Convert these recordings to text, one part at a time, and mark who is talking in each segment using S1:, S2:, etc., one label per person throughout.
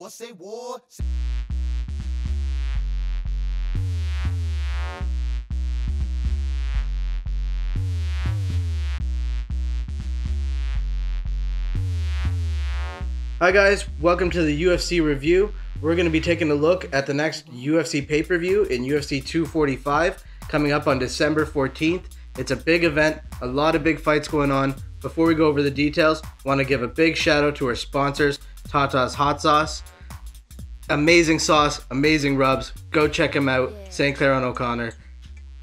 S1: or say war.
S2: Hi guys, welcome to the UFC review. We're going to be taking a look at the next UFC pay-per-view in UFC 245 coming up on December 14th. It's a big event, a lot of big fights going on. Before we go over the details, I want to give a big shout out to our sponsors, Tata's Hot Sauce. Amazing sauce, amazing rubs. Go check them out. St. Clair and O'Connor.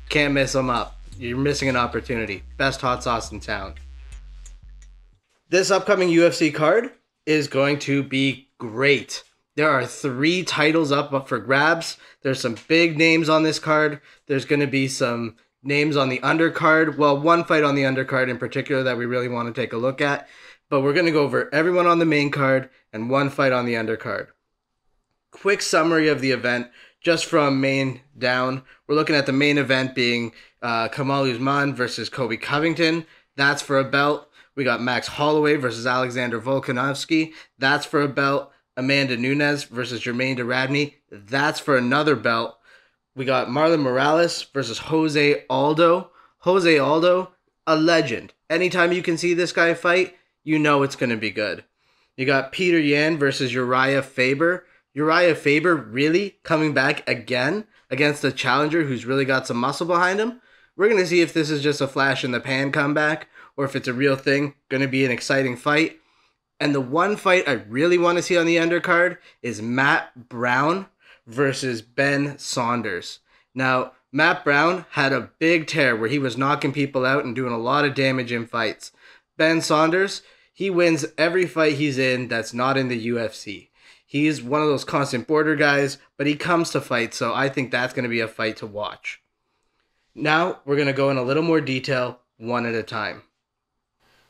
S2: Can't miss them up. You're missing an opportunity. Best hot sauce in town. This upcoming UFC card is going to be great. There are 3 titles up for grabs. There's some big names on this card. There's going to be some names on the undercard. Well, one fight on the undercard in particular that we really want to take a look at. But we're going to go over everyone on the main card and one fight on the undercard. Quick summary of the event, just from main down. We're looking at the main event being Kamaru Usman versus Colby Covington. That's for a belt. We got Max Holloway versus Alexander Volkanovski. That's for a belt. Amanda Nunes versus Germaine de Radney. That's for another belt. We got Marlon Morales versus Jose Aldo. Jose Aldo, a legend. Anytime you can see this guy fight, you know it's going to be good. You got Peter Yan versus Uriah Faber. Uriah Faber really coming back again against a challenger who's really got some muscle behind him. We're going to see if this is just a flash in the pan comeback or if it's a real thing. Going to be an exciting fight. And the one fight I really want to see on the undercard is Matt Brown versus Ben Saunders. Now, Matt Brown had a big tear where he was knocking people out and doing a lot of damage in fights. Ben Saunders, he wins every fight he's in that's not in the UFC. He's one of those constant border guys, but he comes to fight, so I think that's going to be a fight to watch. Now, we're going to go in a little more detail, one at a time.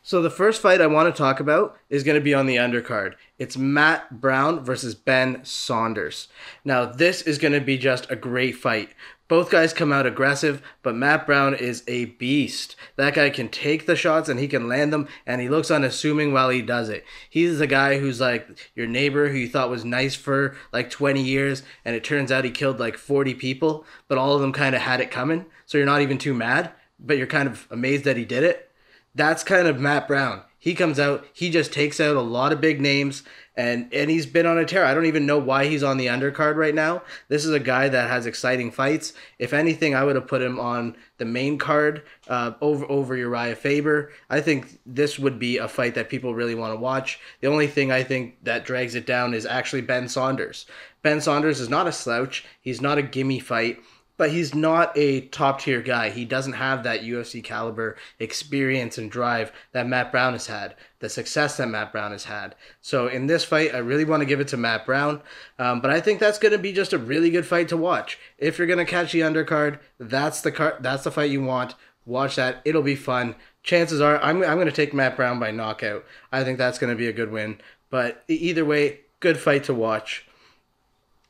S2: So the first fight I want to talk about is going to be on the undercard. It's Matt Brown versus Ben Saunders. Now, this is going to be just a great fight. Both guys come out aggressive, but Matt Brown is a beast. That guy can take the shots and he can land them, and he looks unassuming while he does it. He's the guy who's like your neighbor who you thought was nice for like 20 years, and it turns out he killed like 40 people, but all of them kind of had it coming, so you're not even too mad, but you're kind of amazed that he did it. That's kind of Matt Brown. He comes out, he just takes out a lot of big names, and he's been on a tear. I don't even know why he's on the undercard right now. This is a guy that has exciting fights. If anything, I would have put him on the main card over Uriah Faber. I think this would be a fight that people really want to watch. The only thing I think that drags it down is actually Ben Saunders. Ben Saunders is not a slouch. He's not a gimme fight. But he's not a top-tier guy. He doesn't have that UFC caliber experience and drive that Matt Brown has had, the success that Matt Brown has had. So in this fight, I really want to give it to Matt Brown. But I think that's going to be just a really good fight to watch. If you're going to catch the undercard, that's the fight you want. Watch that. It'll be fun. Chances are I'm going to take Matt Brown by knockout. I think that's going to be a good win. But either way, good fight to watch.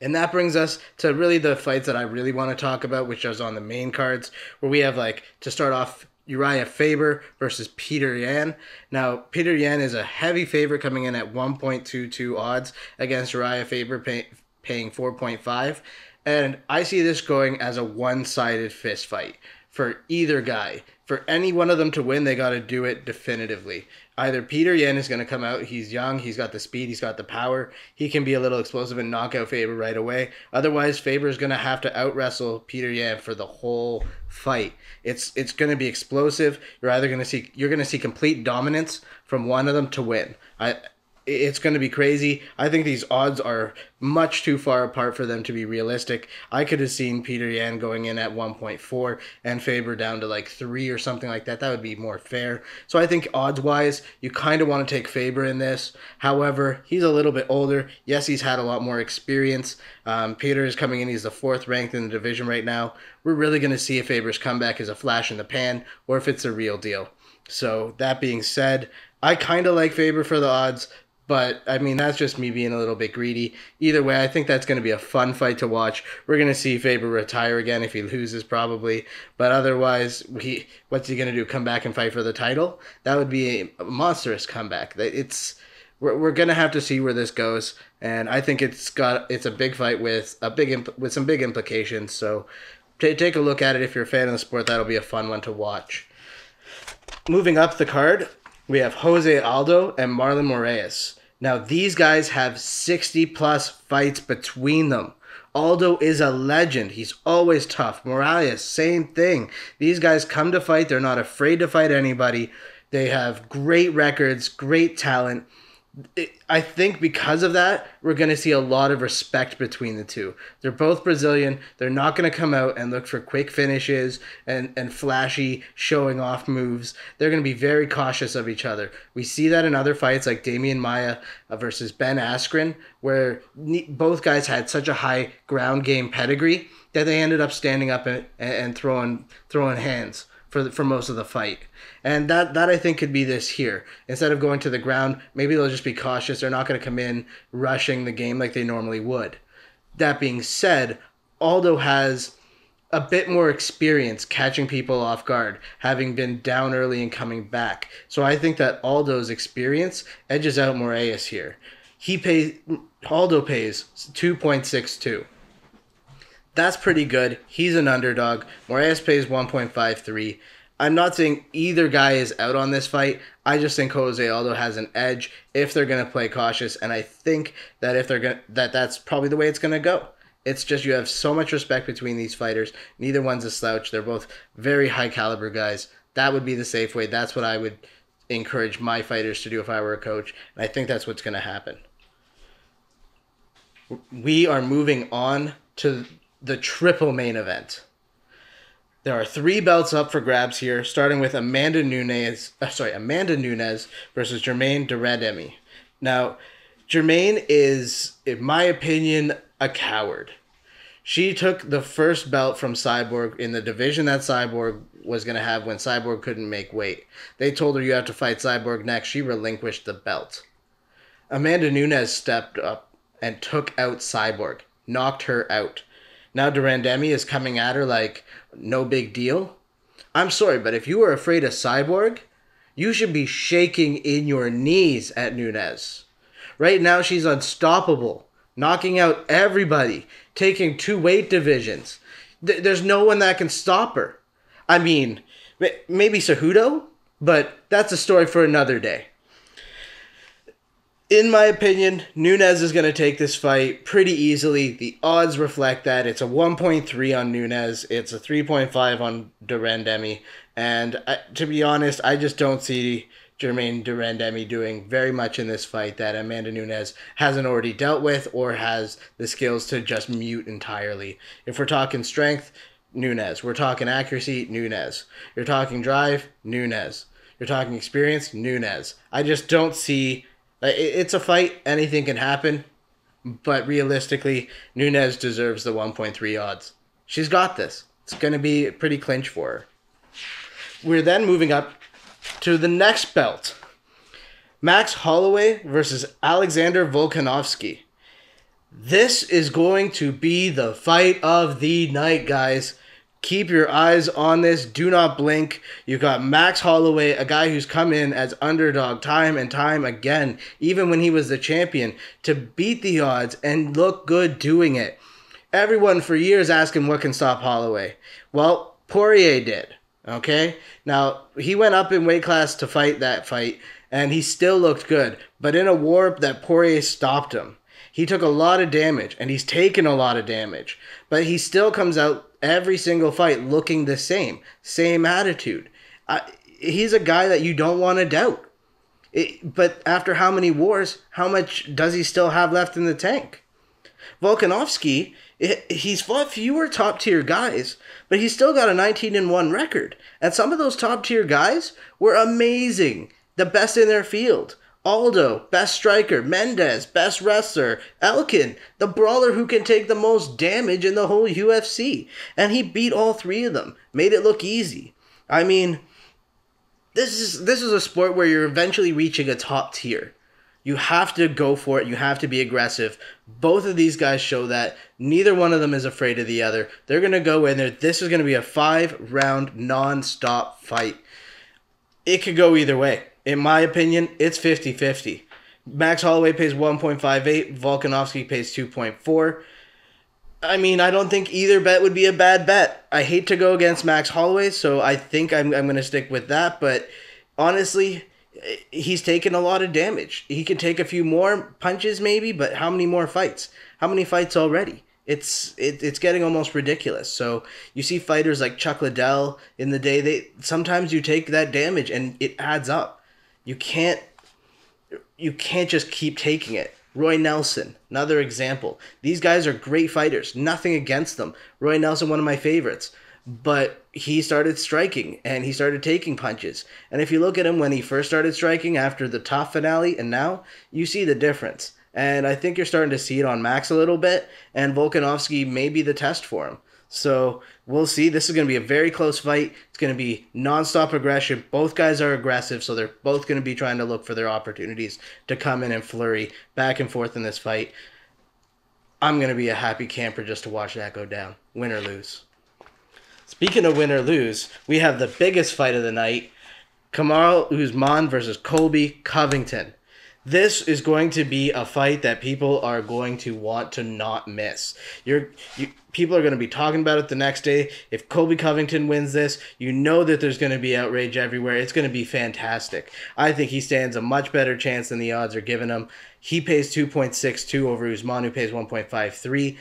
S2: And that brings us to really the fights that I really want to talk about, which is on the main cards, where we have, like, to start off, Uriah Faber versus Peter Yan. Now, Peter Yan is a heavy favorite coming in at 1.22 odds against Uriah Faber paying 4.5. And I see this going as a one-sided fist fight for either guy. For any one of them to win, they got to do it definitively. Either Peter Yan is going to come out, he's young, he's got the speed, he's got the power, he can be a little explosive and knock out Faber right away. Otherwise, Faber is going to have to out-wrestle Peter Yan for the whole fight. It's going to be explosive. You're going to see complete dominance from one of them to win. It's going to be crazy. I think these odds are much too far apart for them to be realistic. I could have seen Peter Yan going in at 1.4 and Faber down to like 3 or something like that. That would be more fair. So I think odds-wise, you kind of want to take Faber in this. However, he's a little bit older. Yes, he's had a lot more experience. Peter is coming in. He's the 4th ranked in the division right now. We're really going to see if Faber's comeback is a flash in the pan or if it's a real deal. So that being said, I kind of like Faber for the odds. But, I mean, that's just me being a little bit greedy. Either way, I think that's going to be a fun fight to watch. We're going to see Faber retire again if he loses, probably. But otherwise, what's he going to do? Come back and fight for the title? That would be a monstrous comeback. We're going to have to see where this goes. and I think it's a big fight with with some big implications. So take a look at it if you're a fan of the sport. That'll be a fun one to watch. Moving up the card, we have Jose Aldo and Marlon Moraes. Now, these guys have 60-plus fights between them. Aldo is a legend. He's always tough. Moraes, same thing. These guys come to fight. They're not afraid to fight anybody. They have great records, great talent. I think because of that, we're going to see a lot of respect between the two. They're both Brazilian. They're not going to come out and look for quick finishes and flashy showing off moves. They're going to be very cautious of each other. We see that in other fights like Damian Maia versus Ben Askren, where both guys had such a high ground game pedigree that they ended up standing up and throwing hands for most of the fight. And that I think could be this here. Instead of going to the ground, maybe they'll just be cautious. They're not going to come in rushing the game like they normally would. That being said, Aldo has a bit more experience catching people off guard, having been down early and coming back. So I think that Aldo's experience edges out Moraes here. Aldo pays 2.62. That's pretty good. He's an underdog. Moraes pays 1.53. I'm not saying either guy is out on this fight. I just think Jose Aldo has an edge if they're going to play cautious, and I think that if they're going that's probably the way it's going to go. It's just you have so much respect between these fighters. Neither one's a slouch. They're both very high caliber guys. That would be the safe way. That's what I would encourage my fighters to do if I were a coach, and I think that's what's going to happen. We are moving on to the triple main event. There are 3 belts up for grabs here, starting with Amanda Nunes versus Germaine de Randamie. Now, Germaine is, in my opinion, a coward. She took the first belt from Cyborg in the division that Cyborg was going to have when Cyborg couldn't make weight. They told her you have to fight Cyborg next. She relinquished the belt. Amanda Nunes stepped up and took out Cyborg, knocked her out. Now de Randamie is coming at her like no big deal. I'm sorry, but if you are afraid of Cyborg, you should be shaking in your knees at Nunes. Right now she's unstoppable, knocking out everybody, taking 2 weight divisions. There's no one that can stop her. I mean, maybe Cejudo, but that's a story for another day. In my opinion, Nunes is going to take this fight pretty easily. The odds reflect that. It's a 1.3 on Nunes. It's a 3.5 on de Randamie. And to be honest, I just don't see Germaine de Randamie doing very much in this fight that Amanda Nunes hasn't already dealt with or has the skills to just mute entirely. If we're talking strength, Nunes. We're talking accuracy, Nunes. You're talking drive, Nunes. You're talking experience, Nunes. I just don't see... It's a fight. Anything can happen. But realistically, Nunes deserves the 1.3 odds. She's got this. It's going to be a pretty clinch for her. We're then moving up to the next belt. Max Holloway versus Alexander Volkanovski. This is going to be the fight of the night, guys. Keep your eyes on this. Do not blink. You've got Max Holloway, a guy who's come in as underdog time and time again, even when he was the champion, to beat the odds and look good doing it. Everyone for years asking what can stop Holloway. Well, Poirier did. Okay? Now, he went up in weight class to fight that fight, and he still looked good. But in a war that Poirier stopped him. He took a lot of damage, and he's taken a lot of damage. But he still comes out every single fight looking the same attitude. He's a guy that you don't want to doubt. But after how many wars, how much does he still have left in the tank? Volkanovski, he's fought fewer top-tier guys, but he's still got a 19-1 record. And some of those top-tier guys were amazing, the best in their field. Aldo, best striker. Mendes, best wrestler. Elkin, the brawler who can take the most damage in the whole UFC. And he beat all 3 of them. Made it look easy. I mean, this is a sport where you're eventually reaching a top tier. You have to go for it. You have to be aggressive. Both of these guys show that. Neither one of them is afraid of the other. They're going to go in there. This is going to be a 5-round non-stop fight. It could go either way. In my opinion, it's 50-50. Max Holloway pays 1.58. Volkanovski pays 2.4. I mean, I don't think either bet would be a bad bet. I hate to go against Max Holloway, so I think I'm going to stick with that. But honestly, he's taken a lot of damage. He could take a few more punches maybe, but how many more fights? How many fights already? It's getting almost ridiculous. So you see fighters like Chuck Liddell in the day, sometimes you take that damage and it adds up. You can't just keep taking it. Roy Nelson, another example. These guys are great fighters. Nothing against them. Roy Nelson, one of my favorites. But he started striking and he started taking punches. And if you look at him when he first started striking after the top finale and now, you see the difference. And I think you're starting to see it on Max a little bit. And Volkanovski may be the test for him. So we'll see. This is going to be a very close fight. It's going to be nonstop aggression. Both guys are aggressive, so they're both going to be trying to look for their opportunities to come in and flurry back and forth in this fight. I'm going to be a happy camper just to watch that go down, win or lose. Speaking of win or lose, we have the biggest fight of the night, Kamaru Usman versus Colby Covington. This is going to be a fight that people are going to want to not miss. People are going to be talking about it the next day. If Colby Covington wins this, you know that there's going to be outrage everywhere. It's going to be fantastic. I think he stands a much better chance than the odds are giving him. He pays 2.62 over Usman, who pays 1.53.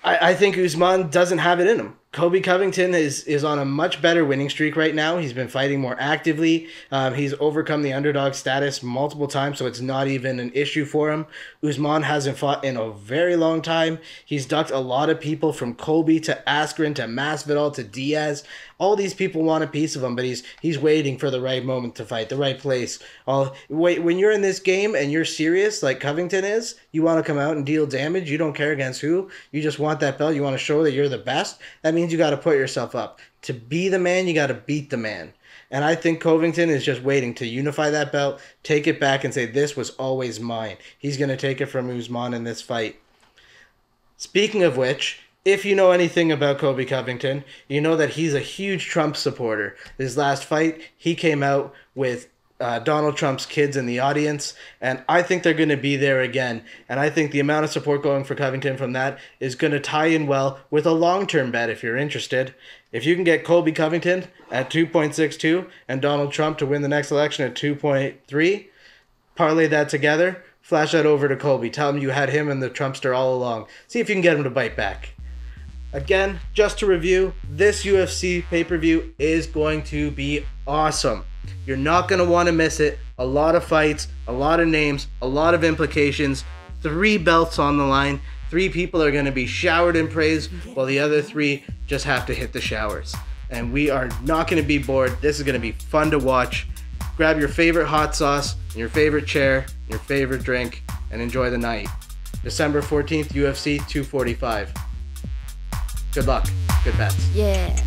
S2: I think Usman doesn't have it in him. Colby Covington is on a much better winning streak right now. He's been fighting more actively. He's overcome the underdog status multiple times, so it's not even an issue for him. Usman hasn't fought in a very long time. He's ducked a lot of people from Colby to Askren to Masvidal to Diaz. All these people want a piece of him, but he's waiting for the right moment to fight, the right place. When you're in this game and you're serious, like Covington is, you want to come out and deal damage. You don't care against who. You just want that belt. You want to show that you're the best. That means you got to put yourself up. To be the man, you got to beat the man. And I think Covington is just waiting to unify that belt, take it back, and say, this was always mine. He's going to take it from Usman in this fight. Speaking of which, if you know anything about Colby Covington, you know that he's a huge Trump supporter. His last fight, he came out with Donald Trump's kids in the audience, and I think they're going to be there again. And I think the amount of support going for Covington from that is going to tie in well with a long-term bet if you're interested. If you can get Colby Covington at 2.62 and Donald Trump to win the next election at 2.3, parlay that together, flash that over to Colby. Tell him you had him and the Trumpster all along. See if you can get him to bite back. Again, just to review, this UFC pay-per-view is going to be awesome. You're not going to want to miss it. A lot of fights, a lot of names, a lot of implications, 3 belts on the line. 3 people are going to be showered in praise, while the other 3 just have to hit the showers. And we are not going to be bored. This is going to be fun to watch. Grab your favorite hot sauce, your favorite chair, your favorite drink, and enjoy the night. December 14th, UFC 245. Good luck. Good bets.
S1: Yeah.